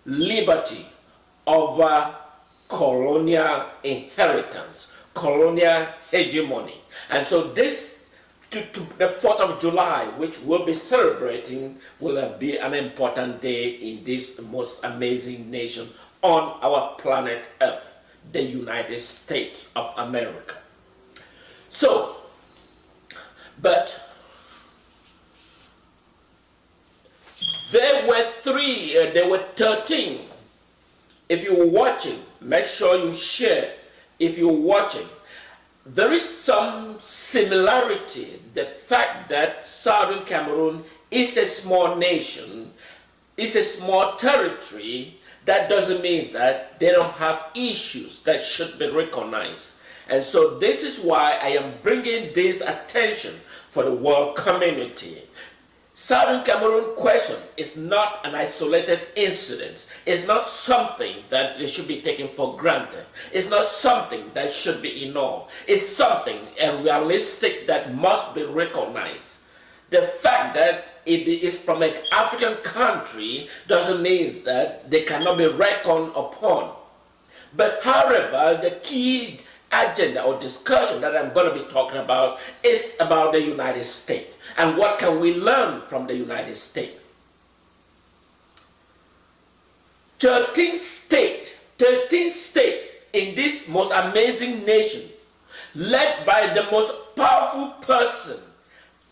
liberty over colonial inheritance, colonial hegemony. And so this, to the 4th of July, which we'll be celebrating, will be an important day in this most amazing nation on our planet Earth, the United States of America. So, but there were 13. If you're watching, make sure you share. If you're watching, there is some similarity. The fact that Southern Cameroon is a small nation, is a small territory, that doesn't mean that they don't have issues that should be recognized. And so this is why I am bringing this attention for the world community. Southern Cameroon question is not an isolated incident. It's not something that should be taken for granted. It's not something that should be ignored. It's something realistic that must be recognized. The fact that it is from an African country doesn't mean that they cannot be reckoned upon. But however, the key agenda or discussion that I'm going to be talking about is about the United States. And what can we learn from the United States? 13 states in this most amazing nation, led by the most powerful person,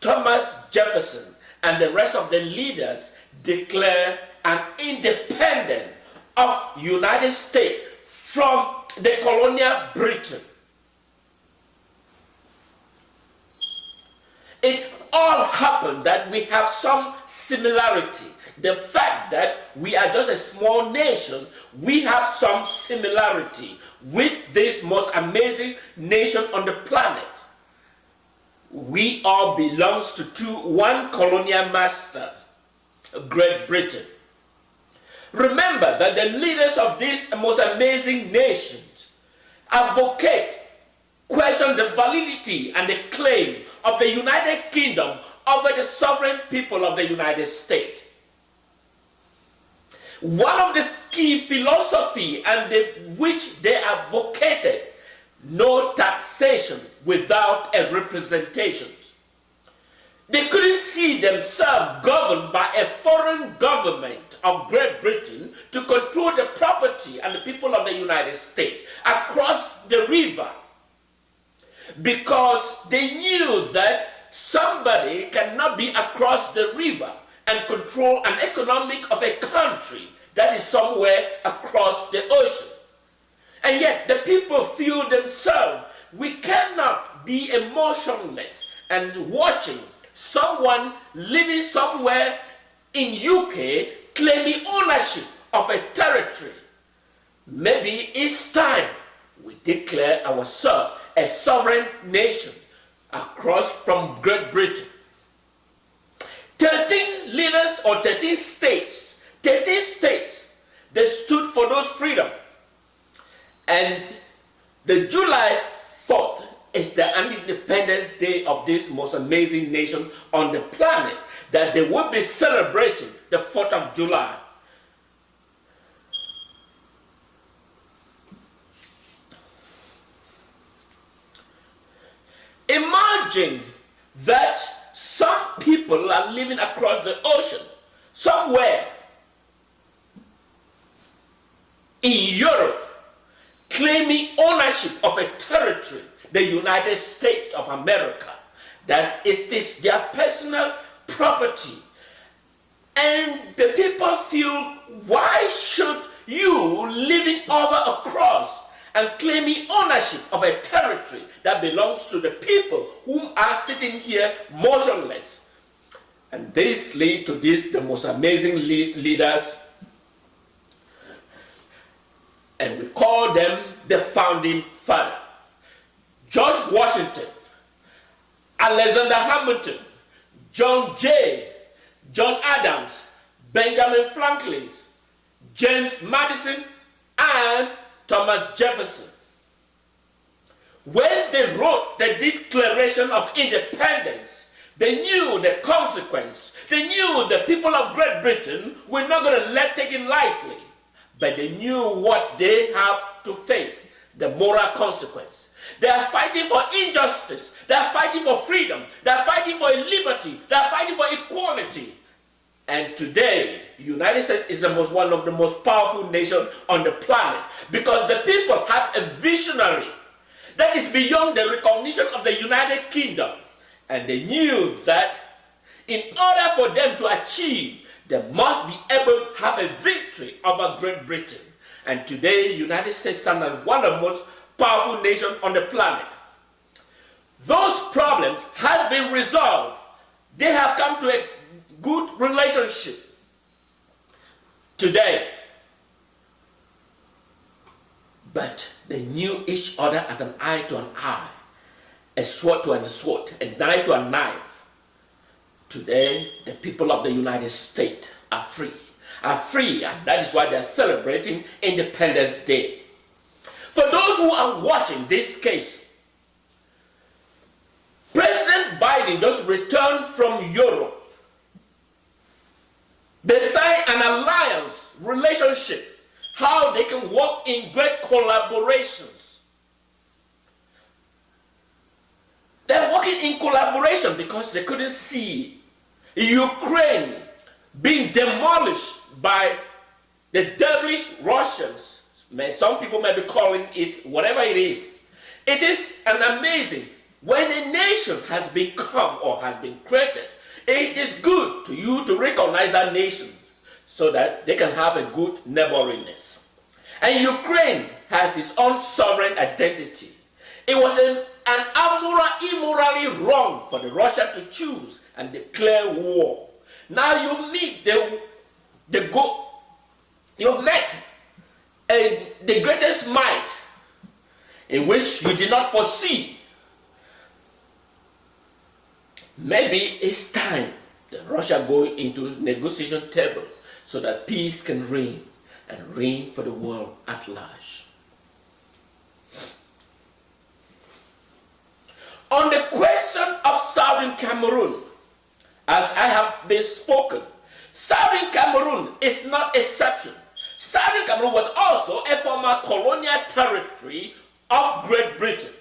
Thomas Jefferson, and the rest of the leaders, declare an independence of United States from the colonial Britain. It all happened that we have some similarity. The fact that we are just a small nation, we have some similarity with this most amazing nation on the planet. We all belong to one colonial master, Great Britain. Remember that the leaders of these most amazing nations advocate, question the validity and the claim of the United Kingdom over the sovereign people of the United States. One of the key philosophy and which they advocated, no taxation without a representation. They couldn't see themselves governed by a foreign government of Great Britain to control the property and the people of the United States across the river, because they knew that somebody cannot be across the river and control an economic of a country that is somewhere across the ocean. And yet the people feel themselves, we cannot be emotionless and watching someone living somewhere in UK claiming ownership of a territory. Maybe it's time we declare ourselves a sovereign nation across from Great Britain. 13 leaders or 13 states, they stood for those freedom. And the July 4th is the Independence Day of this most amazing nation on the planet, that they will be celebrating the 4th of July. Imagine that some people are living across the ocean, somewhere in Europe, claiming ownership of a territory, the United States of America, that it is their personal property. And the people feel, why should you living over across and claiming ownership of a territory that belongs to the people whom are sitting here motionless? And this lead to this, the most amazing leaders, and we call them the founding father. George Washington, Alexander Hamilton, John Jay, John Adams, Benjamin Franklin, James Madison, and Thomas Jefferson. When they wrote the Declaration of Independence, they knew the consequence. They knew the people of Great Britain were not going to take it lightly. but they knew what they have to face, the moral consequence. They are fighting for injustice. They are fighting for freedom. They are fighting for liberty. They are fighting for equality. And today, the United States is one of the most powerful nations on the planet because the people have a visionary that is beyond the recognition of the United Kingdom. And they knew that in order for them to achieve, they must be able to have a victory over Great Britain. And today, the United States stands as one of the most powerful nations on the planet. Those problems have been resolved. They have come to a good relationship today. But they knew each other as an eye to an eye, a sword to a sword, a knife to a knife. Today, the people of the United States are free, and that is why they are celebrating Independence Day. For those who are watching this case, President Biden just returned from Europe. They signed an alliance relationship, how they can work in great collaborations. They're working in collaboration because they couldn't see Ukraine being demolished by the devilish Russians. Some people may be calling it whatever it is. It is an amazing, when a nation has become or has been created, it is good to you to recognize that nation so that they can have a good neighborliness. And Ukraine has its own sovereign identity. It was immorally wrong for the Russia to choose and declare war. Now you meet you've met the greatest might in which you did not foresee. Maybe it's time that Russia go into negotiation table so that peace can reign and reign for the world at large. On the question of Southern Cameroon, as I have been spoken, Southern Cameroon is not exception. Southern Cameroon was also a former colonial territory of Great Britain.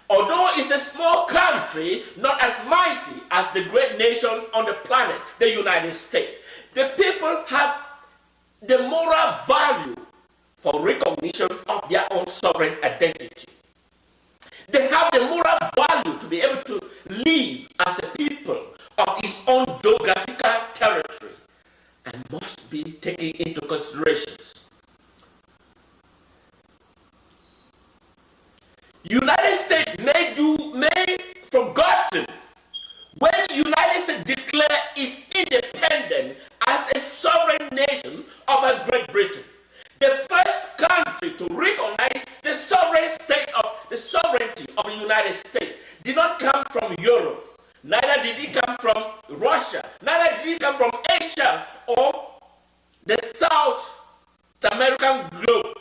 Although it's a small country, not as mighty as the great nation on the planet, the United States, the people have the moral value for recognition of their own sovereign identity. They have the moral value to be able to live as a people of its own geographical territory and must be taken into considerations. United States may forgotten when United States declared its independence as a sovereign nation over Great Britain. The first country to recognize the sovereignty of the United States did not come from Europe, neither did it come from Russia, neither did it come from Asia or the South American globe.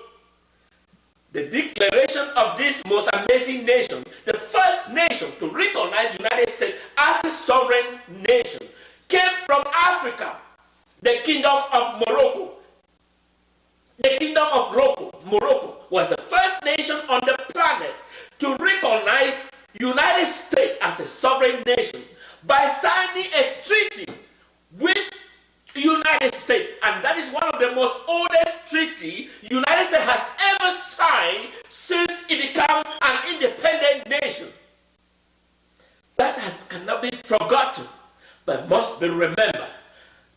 The declaration of this most amazing nation, the first nation to recognize the United States as a sovereign nation, came from Africa, the Kingdom of Morocco. The Kingdom of Morocco was the first nation on the planet to recognize the United States as a sovereign nation by signing a treaty with the United States, and that is one of the most oldest treaty the United States has ever signed since it became an independent nation. That cannot be forgotten, but must be remembered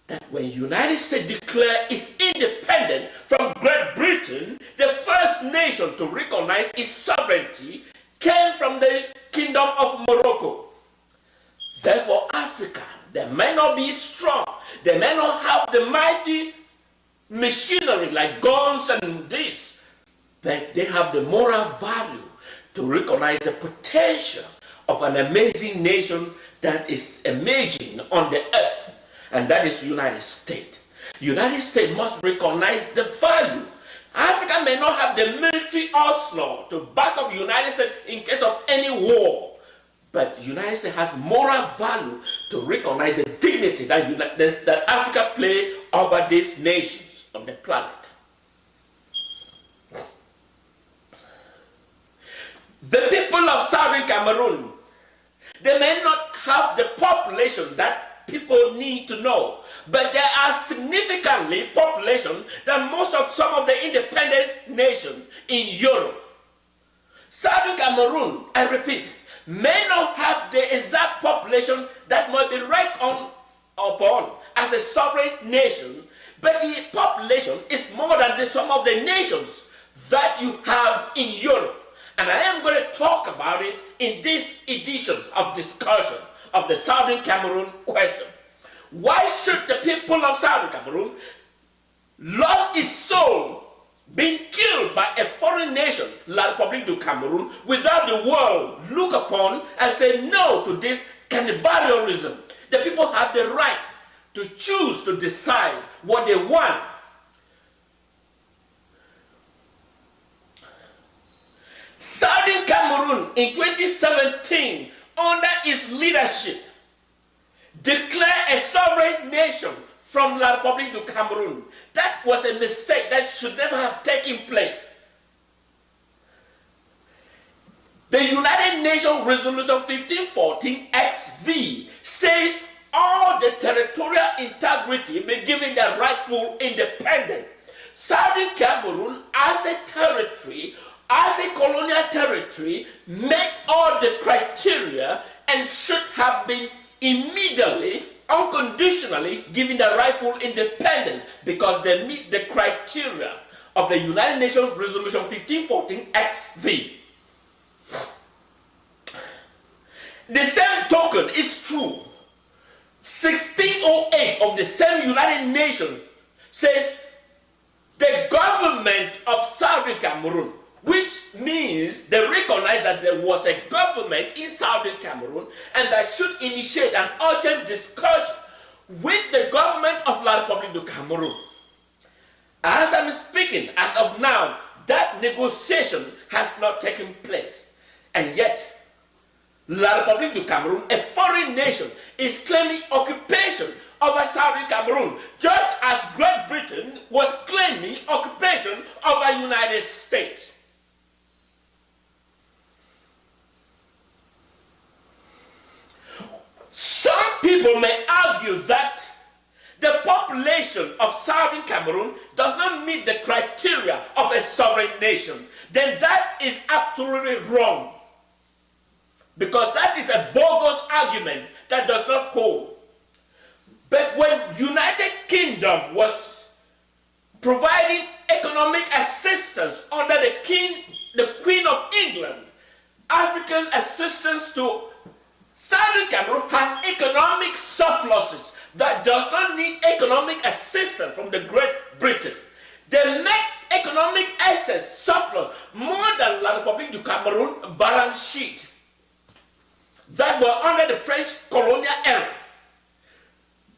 that when the United States declared its independence from Great Britain, the first nation to recognize its sovereignty came from the Kingdom of Morocco. Therefore, Africa, they may not be strong, they may not have the mighty machinery like guns and this, but they have the moral value to recognize the potential of an amazing nation that is emerging on the earth, and that is the United States. The United States must recognize the value. Africa may not have the military arsenal to back up the United States in case of any war, but the United States has moral value to recognize the dignity that Africa plays over these nations on the planet. Cameroon. They may not have the population that people need to know, but there are significantly population than most of some of the independent nations in Europe. Southern Cameroon, I repeat, may not have the exact population that might be reckoned upon as a sovereign nation, but the population is more than the sum of the nations that you have in Europe. And I am going to talk about it in this edition of discussion of the Southern Cameroon question. Why should the people of Southern Cameroon lose its soul being killed by a foreign nation, La Republique du Cameroon, without the world look upon and say no to this cannibalism? The people have the right to choose to decide what they want. Southern Cameroon in 2017, under its leadership, declared a sovereign nation from La Republique du Cameroon. That was a mistake that should never have taken place. The United Nations Resolution 1514 XV says all the territorial integrity be given the rightful independence. Southern Cameroon as a territory, as a colonial territory, met all the criteria and should have been immediately, unconditionally given the rightful independence because they meet the criteria of the United Nations Resolution 1514 XV. The same token is true. 1608 of the same United Nations says the government of Southern Cameroon, which means they recognize that there was a government in Southern Cameroon and that should initiate an urgent discussion with the government of La Republique du Cameroon. As I'm speaking, as of now, that negotiation has not taken place. And yet, La Republique du Cameroon, a foreign nation, is claiming occupation over Southern Cameroon, just as Great Britain was claiming occupation over the United States. Some people may argue that the population of Southern Cameroon does not meet the criteria of a sovereign nation. Then that is absolutely wrong. Because that is a bogus argument that does not hold. But when United Kingdom was providing economic assistance under the Queen of England, African assistance to Southern Cameroon has economic surpluses that does not need economic assistance from the Great Britain. They make economic assets surplus more than La Republique du Cameroon balance sheet that were under the French colonial era.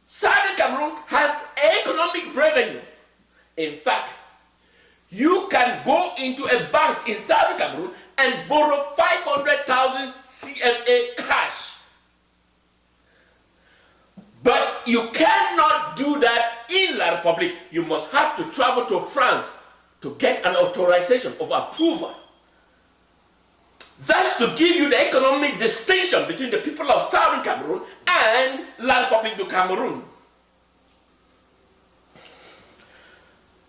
Southern Cameroon has economic revenue. In fact, you can go into a bank in Southern Cameroon and borrow 500,000 CFA cash. But you cannot do that in La Republique. You must have to travel to France to get an authorization of approval. That's to give you the economic distinction between the people of Southern Cameroon and La Republique du Cameroon.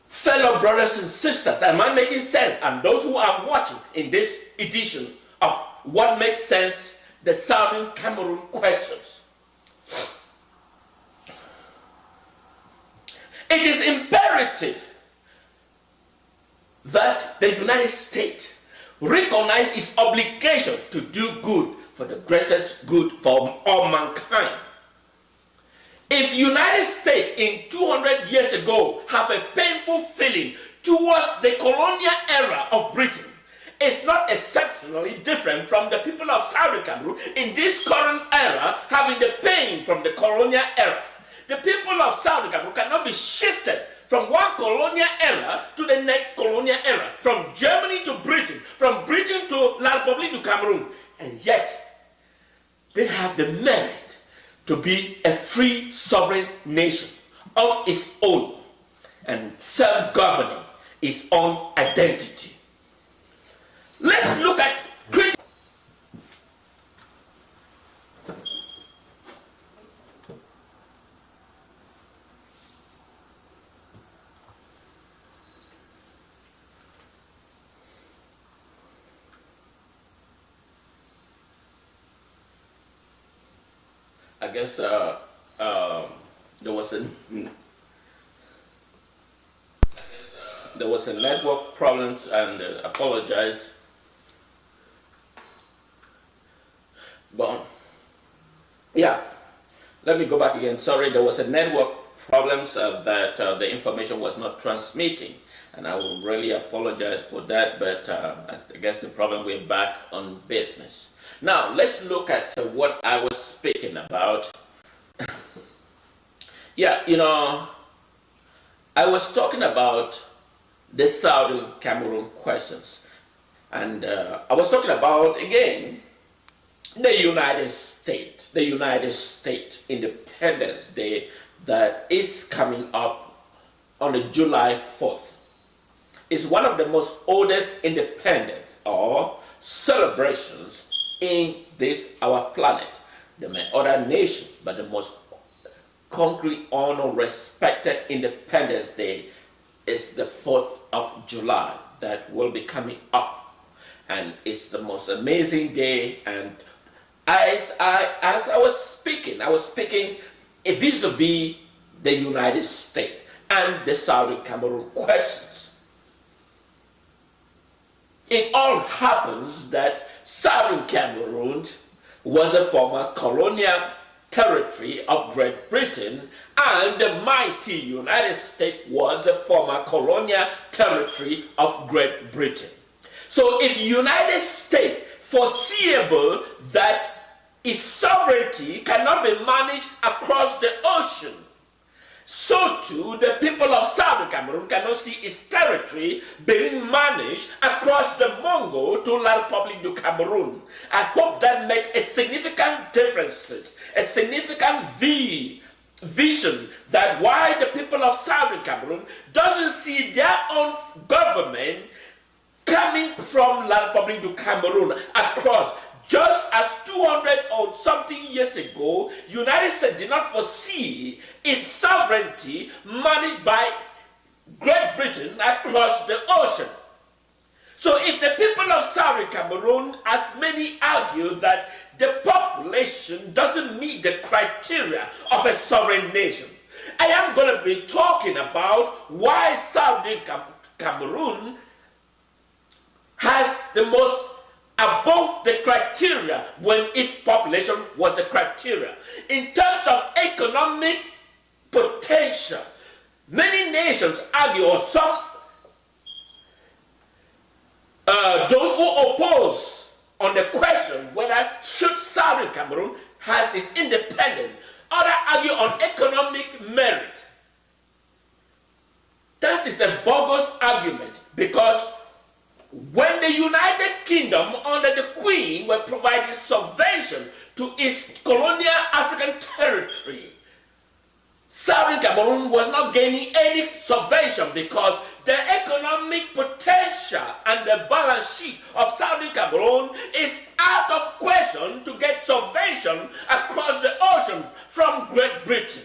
Fellow brothers and sisters, am I making sense? And those who are watching in this edition of What Makes Sense, the Southern Cameroon questions. It is imperative that the United States recognize its obligation to do good for the greatest good for all mankind. If United States in 200 years ago have a painful feeling towards the colonial era of Britain, it's not exceptionally different from the people of Southern Cameroon in this current era having the pain from the colonial era. The people of Southern Cameroon cannot be shifted from one colonial era to the next colonial era, from Germany to Britain, from Britain to La Republique du Cameroon. And yet, they have the merit to be a free sovereign nation on its own and self-governing its own identity. Let's look at critical. I guess there was a network problems, and apologize. But yeah, let me go back again. Sorry, there was a network problems that the information was not transmitting, and I will really apologize for that. But I guess the problem, we're back on business. Now let's look at what I was speaking about. Yeah, you know, I was talking about the Southern Cameroon questions, and I was talking about, again, the United States Independence Day that is coming up on the July 4th. It's one of the most oldest independence or celebrations in this our planet. There may other nations, but the most concrete, honor, respected Independence Day is the 4th of July that will be coming up, and it's the most amazing day. And as I was speaking vis-a-vis the United States and the Southern Cameroon questions. It all happens that Southern Cameroon was a former colonial territory of Great Britain, and the mighty United States was the former colonial territory of Great Britain. So if United States foreseeable that its sovereignty cannot be managed across the ocean, so too the people of Southern Cameroon cannot see its territory being managed across the Mongo to La Republique du Cameroun. I hope that makes a significant difference, a significant vision, that why the people of Southern Cameroon doesn't see their own government coming from La Republique du Cameroun across. Just as 200 or something years ago, United States did not foresee its sovereignty managed by Great Britain across the ocean. So if the people of Southern Cameroon, as many argue that the population doesn't meet the criteria of a sovereign nation, I am going to be talking about why Southern Cameroon has the most above the criteria when its population was the criteria. In terms of economic potential, many nations argue, or some, those who oppose on the question whether should Southern Cameroon has its independence, others argue on economic merit. That is a bogus argument, because when the United Kingdom under the Queen were providing subvention to its colonial African territory, Southern Cameroon was not gaining any subvention, because the economic potential and the balance sheet of Southern Cameroon is out of question to get subvention across the ocean from Great Britain.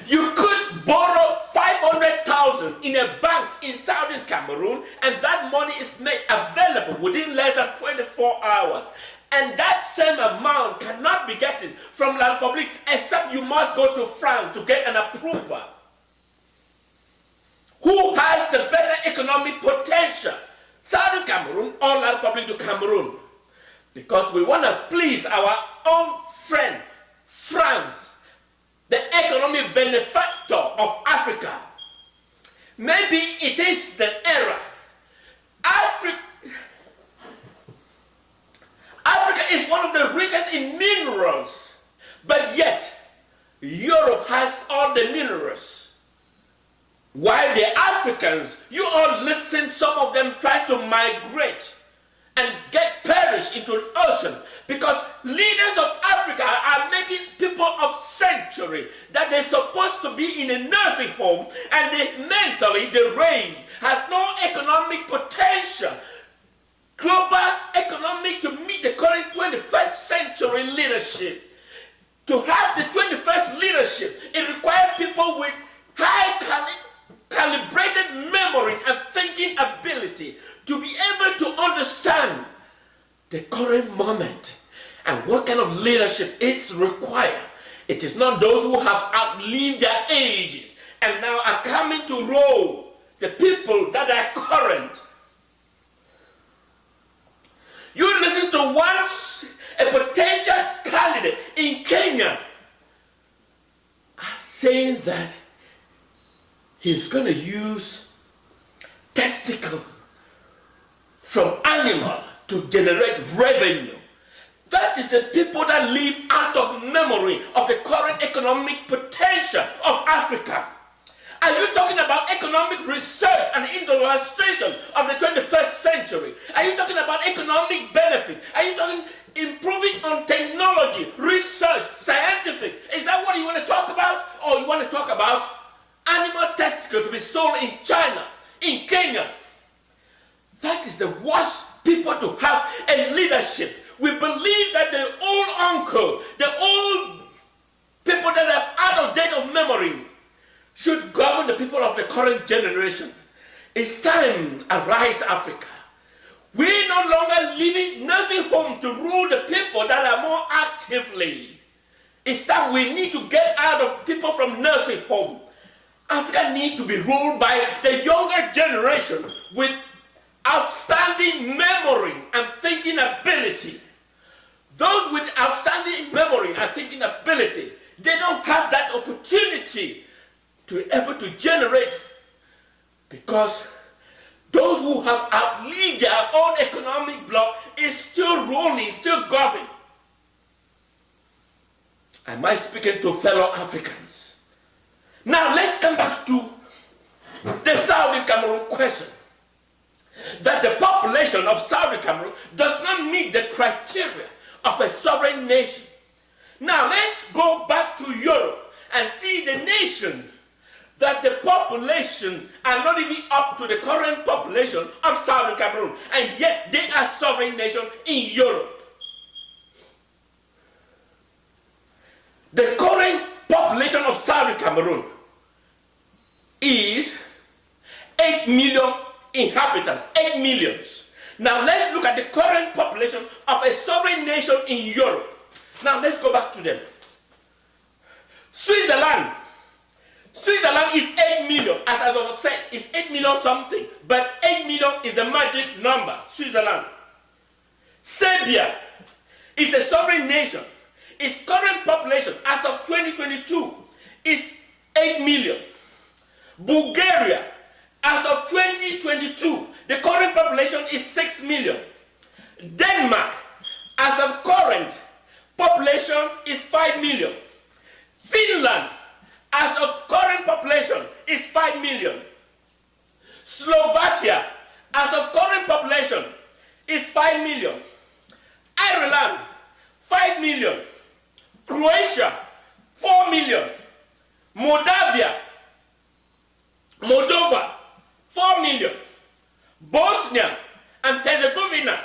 You could borrow 500,000 in a bank in Southern Cameroon, and that money is made available within less than 24 hours. And that same amount cannot be getting from La Republique, except you must go to France to get an approval. Who has the better economic potential, Southern Cameroon or La Republique du Cameroun? Because we want to please our own friend, France, the economic benefactor of Africa. Maybe it is the era. Africa is one of the richest in minerals, but yet Europe has all the minerals. While the Africans, you all listen, some of them try to migrate and get perished into an ocean, because leaders of Africa are making people of century that they're supposed to be in a nursing home, and they mentally deranged, has no economic potential, global economic to meet the current 21st century leadership. To have the 21st leadership, it requires people with high calibrated memory and thinking ability to be able to understand the current moment And what kind of leadership is required? It is not those who have outlived their ages and now are coming to rule, the people that are current. You listen to once a potential candidate in Kenya saying that he's going to use testicle from animal to generate revenue. That is the people that live out of memory of the current economic potential of Africa. Are you talking about economic research and industrialization of the 21st century? Are you talking about economic benefit? Are you talking improving on technology, research, scientific? Is that what you want to talk about? Or you want to talk about animal testicle to be sold in China, in Kenya? That is the worst people to have a leadership. We believe that the old uncle, the old people that have out of date of memory should govern the people of the current generation. It's time, arise Africa. We're no longer leaving nursing home to rule the people that are more actively. It's time we need to get out of people from nursing home. Africa needs to be ruled by the younger generation with outstanding memory and thinking ability. Those with outstanding memory and thinking ability, they don't have that opportunity to be able to generate, because those who have outlived their own economic block is still ruling, still governing. Am I speaking to fellow Africans? Now let's come back to the Southern Cameroon question. That the population of Southern Cameroon does not meet the criteria of a sovereign nation. Now let's go back to Europe and see the nations that the population are not even up to the current population of Southern Cameroon, and yet they are sovereign nations in Europe. The current population of Southern Cameroon is 8 million inhabitants, 8 millions. Now let's look at the current population of a sovereign nation in Europe. Now let's go back to them. Switzerland is 8 million. As I was saying, it's 8 million something, but 8 million is the magic number. Switzerland. Serbia is a sovereign nation. Its current population as of 2022 is 8 million. Bulgaria, as of 2022, the current population is 6 million. Denmark, as of current population, is 5 million. Finland, as of current population, is 5 million. Slovakia, as of current population, is 5 million. Ireland, 5 million. Croatia, 4 million. Moldova, 4 million. Bosnia and Herzegovina,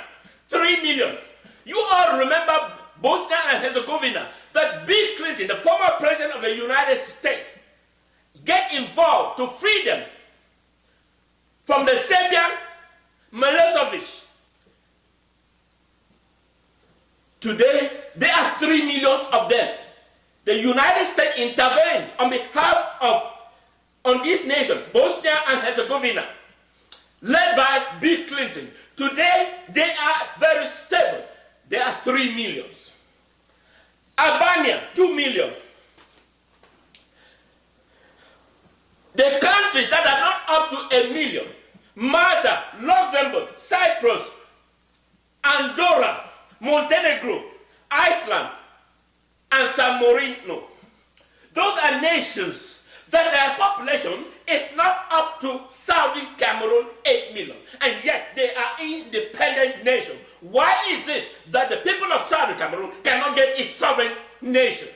3 million. You all remember Bosnia and Herzegovina, that Bill Clinton, the former president of the United States, get involved to free them from the Serbian Milosevic. Today, there are 3 million of them. The United States intervened on behalf of this nation, Bosnia and Herzegovina, led by Bill Clinton. Today, they are very stable. There are 3 millions. Albania, 2 million. The countries that are not up to 1 million, Malta, Luxembourg, Cyprus, Andorra, Montenegro, Iceland, and San Marino. Those are nations that their population is not up to Southern Cameroon, 8 million, and yet they are independent nations. Why is it that the people of Southern Cameroon cannot get a sovereign nation?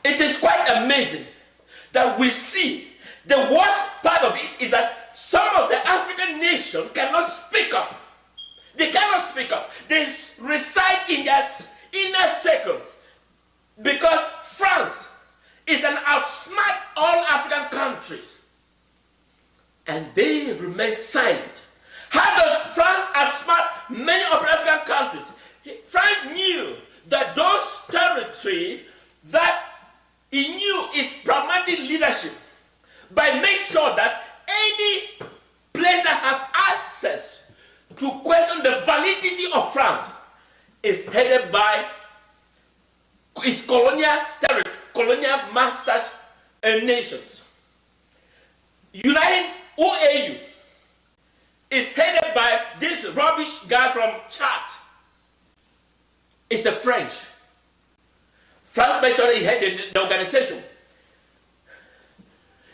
It is quite amazing that we see the worst part of it is that some of the African nations cannot speak up. They cannot speak up. They reside in their inner circle because France is an outsmart all African countries, and they remain silent. How does France outsmart country that he knew its pragmatic leadership by making sure that any place that have access to question the validity of France is headed by its colonial masters and nations. United OAU is headed by this rubbish guy from Chad. It's the French. France made sure he headed the organization.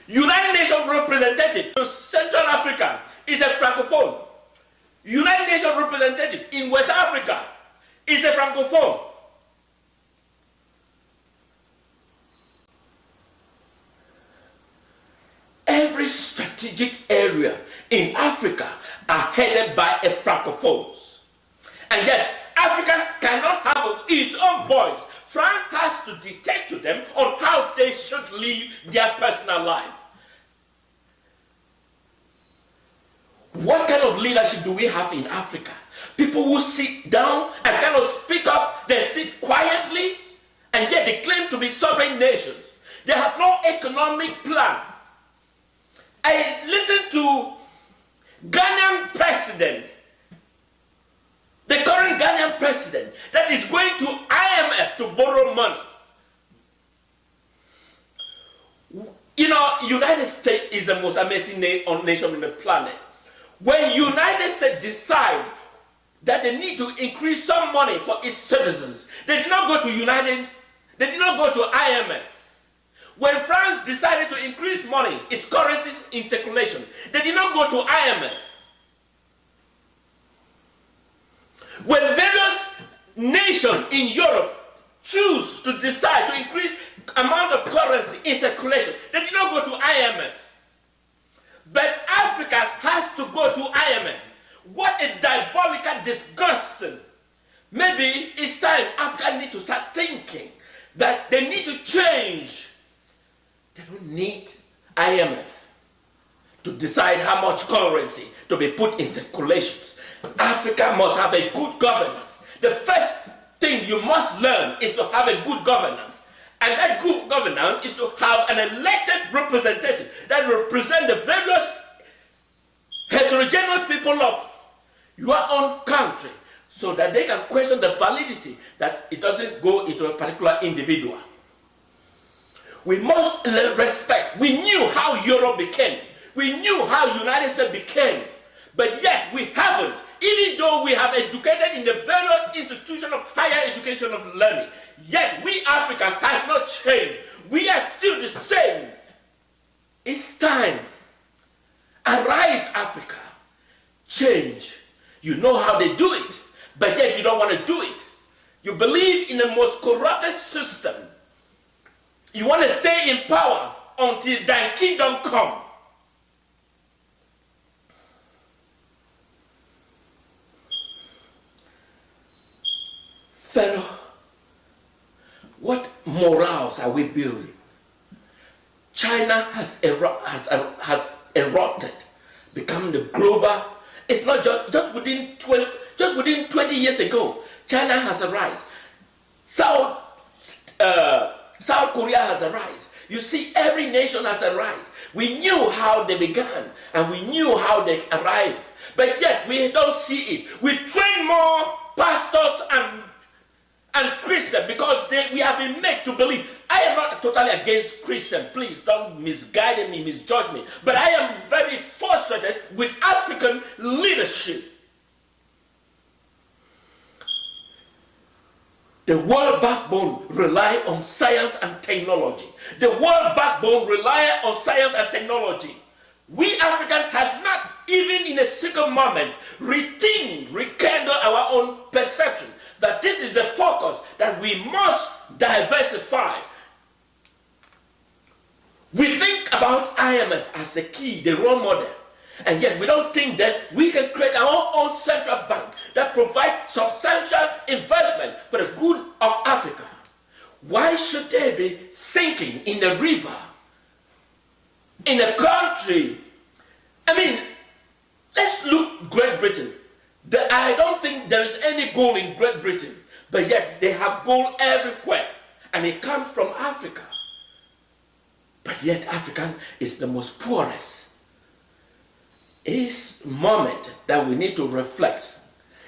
United Nations representative to Central Africa is a francophone. United Nations representative in West Africa is a francophone. Every strategic area in Africa are headed by a francophones. And yet, Africa cannot have its own voice. France has to dictate to them on how they should live their personal life. What kind of leadership do we have in Africa? People who sit down and kind of speak up, they sit quietly, and yet they claim to be sovereign nations. They have no economic plan. I listened to Ghanaian president, the current Ghanaian president, that is going to IMF to borrow money. You know, United States is the most amazing nation on the planet. When United States decide that they need to increase some money for its citizens, they did not go to IMF. When France decided to increase money, its currencies in circulation, they did not go to IMF. When various nations in Europe choose to decide to increase amount of currency in circulation, they did not go to IMF. But Africa has to go to IMF. What a diabolical, disgusting. Maybe it's time Africa need to start thinking that they need to change. They don't need IMF to decide how much currency to be put in circulation. Africa must have a good governance. The first thing you must learn is to have a good governance. And that good governance is to have an elected representative that represent the various heterogeneous people of your own country, so that they can question the validity that it doesn't go into a particular individual. We must respect. We knew how Europe became. We knew how United States became. But yet we haven't. Even though we have educated in the various institutions of higher education of learning, yet we Africans has not changed. We are still the same. It's time. Arise, Africa. Change. You know how they do it, but yet you don't want to do it. You believe in the most corrupted system. You want to stay in power until thy kingdom come. Fellow, what morals are we building? China has erupted, become the global. It's not just within 20 years ago. China has arisen. South Korea has arisen. You see, every nation has arisen. We knew how they began, and we knew how they arrived. But yet we don't see it. We train more pastors and Christians because we have been made to believe. I am not totally against Christians. Please don't misguide me, misjudge me. But I am very frustrated with African leadership. The world backbone rely on science and technology. The world backbone rely on science and technology. We Africans have not even in a single moment rekindle our own perception that this is the focus, that we must diversify. We think about IMF as the key, the role model, and yet we don't think that we can create our own central bank that provides substantial investment for the good of Africa. Why should they be sinking in the river, in a country? I mean, let's look Great Britain. I don't think there is any gold in Great Britain, but yet they have gold everywhere. and it comes from Africa. But yet African is the most poorest. It's moment that we need to reflect.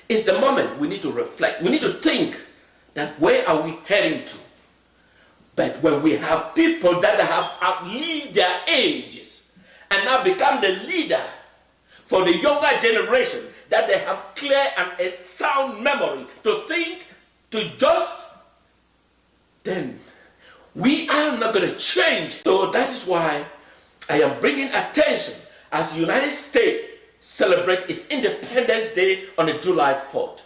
It's the moment we need to reflect. We need to think that where are we heading to? But when we have people that have outlived their ages and now become the leader for the younger generation, that they have clear and a sound memory to think, to just, then we are not going to change. So that is why I am bringing attention as the United States celebrate its Independence Day on the July 4th.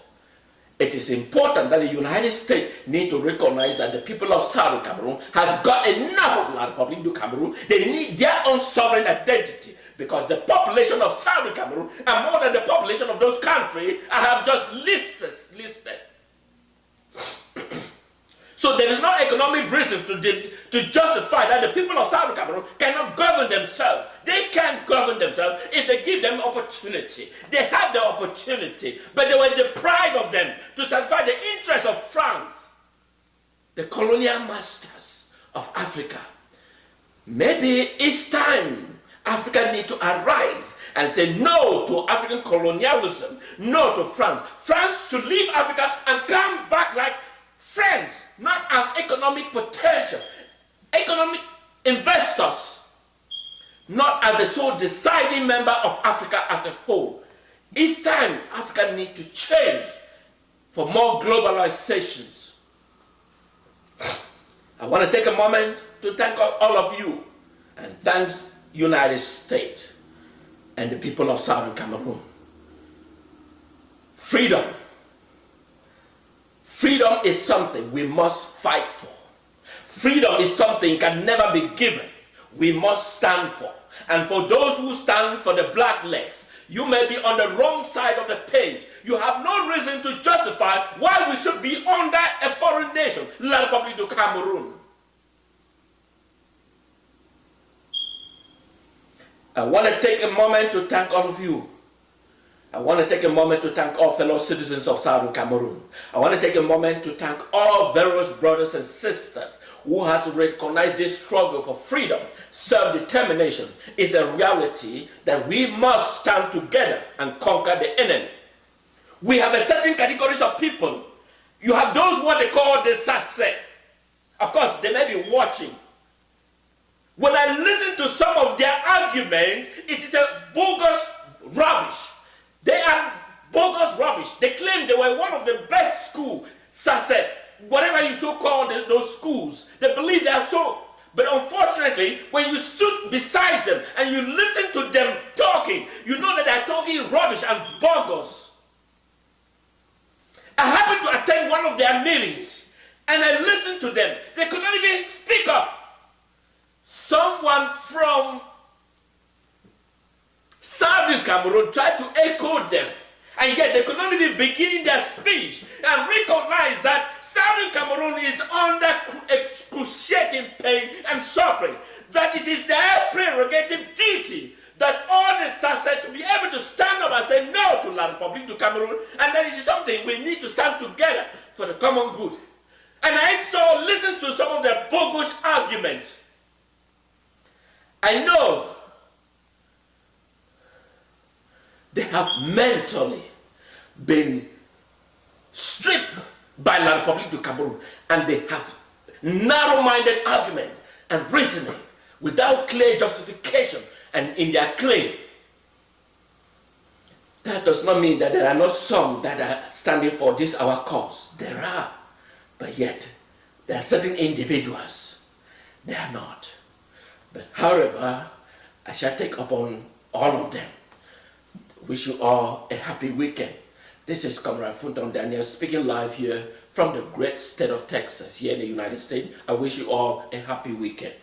It is important that the United States need to recognize that the people of Southern Cameroon has got enough of La Republique du Cameroun. They need their own sovereign identity because the population of Southern Cameroon are more than the population of those countries I have just listed. So there is no economic reason to justify that the people of Southern Cameroon cannot govern themselves. They can govern themselves if they give them opportunity. They have the opportunity, but they were deprived of them to satisfy the interests of France, the colonial masters of Africa. Maybe it's time Africa needs to arise and say no to African colonialism, no to France. France should leave Africa and come back like friends, not as economic potential, economic investors, not as the sole deciding member of Africa as a whole. It's time Africa needs to change for more globalizations. I want to take a moment to thank all of you and thanks United States and the people of Southern Cameroon. Freedom. Freedom is something we must fight for. Freedom is something can never be given. We must stand for. And for those who stand for the black legs, you may be on the wrong side of the page. You have no reason to justify why we should be under a foreign nation, La Republique du Cameroun. I want to take a moment to thank all of you. I want to take a moment to thank all fellow citizens of Southern Cameroon. I want to take a moment to thank all various brothers and sisters who have recognized this struggle for freedom, self-determination is a reality that we must stand together and conquer the enemy. We have a certain categories of people. You have those what they call the sase. Of course, they may be watching. When I listen to some of their arguments, it is a bogus rubbish. They are bogus rubbish. They claim they were one of the best schools, sase, whatever you so call those schools. They believe they are so. But unfortunately, when you stood beside them and you listen to them talking, you know that they are talking rubbish and bogus. I happened to attend one of their meetings and I listened to them. They could not even speak up. Someone from Southern Cameroon tried to echo them, and yet they could not even begin their speech and recognize that Southern Cameroon is under excruciating pain and suffering, that it is their prerogative duty that all the Sase to be able to stand up and say no to La Republique du Cameroon, and that it is something we need to stand together for the common good. And I listened to some of their bogus arguments. I know they have mentally been stripped by La Republique du Cameroon, and they have narrow-minded argument and reasoning without clear justification and in their claim. That does not mean that there are not some that are standing for this our cause. There are, but yet there are certain individuals, they are not. But however, I shall take upon all of them. Wish you all a happy weekend. This is Comrade Funton Daniel speaking live here from the great state of Texas, here in the United States. I wish you all a happy weekend.